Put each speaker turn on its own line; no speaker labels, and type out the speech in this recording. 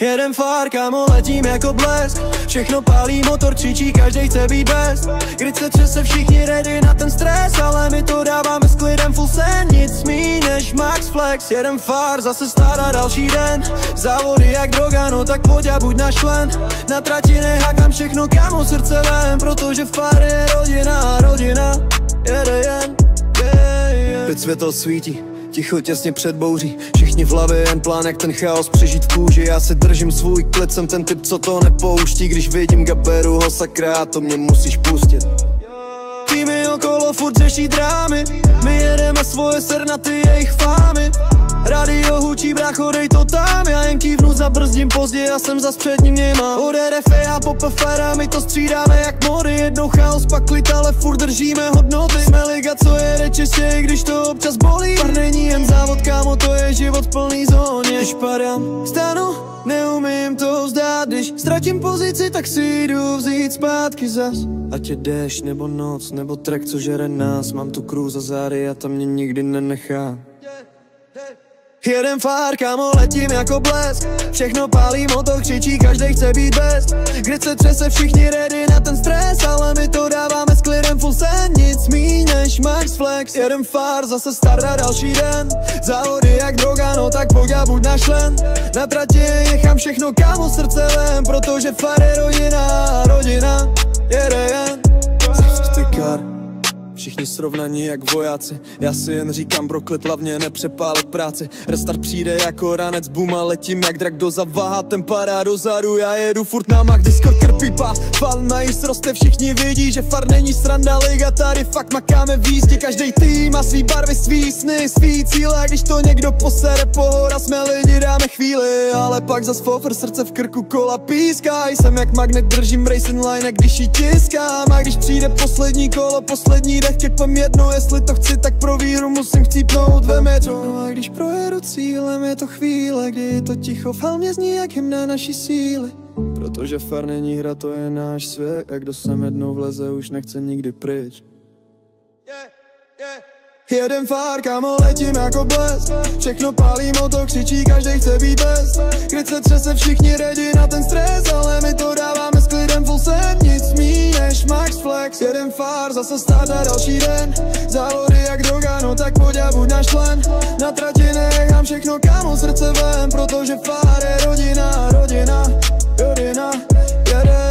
Jedem fár, kámo, letím jako blesk. Všechno pálí, motor křičí, každej chce být best. Když se třese, všichni ready na ten stres, ale my to dáváme s klidem full sen. Nic míň než Max Flex. Jedem fár, zase stará další den. Závody jak droga, no tak pojď a buď náš člen. Na trati nehákám všechno, kámo, srdce vem. Protože fár je rodina, rodina jede jen, Teď světlo svítí, ticho těsně před bouří. Všichni v hlavě jen plán, jak ten chaos přežít v kůži. Já si držím svůj klid, jsem ten typ, co to nepouští. Když vidím Gaberu, ho sakra, to mě musíš pustit. Týmy okolo furt řeší drámy, my jedeme svoje sernaty, jejich fámy. Radio hučí, brácho, dej to tam. Já jen kývnu, zabrzdím pozdě, já jsem zas před ním něma. Od RFA a PPFR, my to střídáme jak mody. Jednou chaos, pak klid, ale furt držíme hodnoty. Jsme liga, co jede čistě, i když to občas bolí. Pár není jen závod, kámo, to je život plný zóně. Když padám, stanu, neumím to vzdát. Když ztratím pozici, tak si jdu vzít zpátky zas. Ať je déšť, nebo noc, nebo track, co žere nás. Mám tu crew za zády a tam mě nikdy nenechá. Jedem fár, kámo, letím jako blesk. Všechno pálí, motor křičí, každej chce být best. Když se třese, všichni ready na ten stres, ale my to dáváme s klidem full sen. Nic míň než Max Flex. Jedem fár, zase stará další den. Závody jak droga, no tak pojď a buď náš člen. Na trati nechám všechno, kámo, srdce vem. Protože fár je rodina, rodina jede jen. Všichni srovnaní jak vojáci, já si jen říkám pro klid, hlavně nepřepálit práci. Restart přijde jako ranec, boom a letím jak drak do zaváha, ten padá dozadu, já jedu furt na mak, Discord krpí pás. Fal na jíst roste, všichni vidí, že far není sranda, liga tady fakt makáme v jízdě. Každej tým má svý barvy, svý sny, svý cíle, když to někdo posere, pohoda, jsme lidi, dáme chvíli. Ale pak zas fofr, srdce v krku, kola píská. Jsem jak magnet, držím racing line, když ji tiskám. A když přijde poslední kolo, poslední dech, kipem jedno, jestli to chci, tak pro víru musím chcípnout ve metro. No a když projedu cílem, je to chvíle, kdy je to ticho v helmě zní jak hymna naší síly. Protože far není hra, to je náš svět, a kdo sem jednou vleze, už nechce nikdy pryč. Jedem fár, kámo, letím jako blesk. Všechno pálí, motor křičí, každej chce být best. Když se třese, všichni ready na ten stres, ale my to dáváme s klidem full sen. Nic míň než Max Flex. Jedem fár, zase stát na další den. Závody jak droga, no tak pojď a buď náš člen. Na trati nechám všechno, kámo, srdce vem. Protože fár je rodina, rodina, rodina jede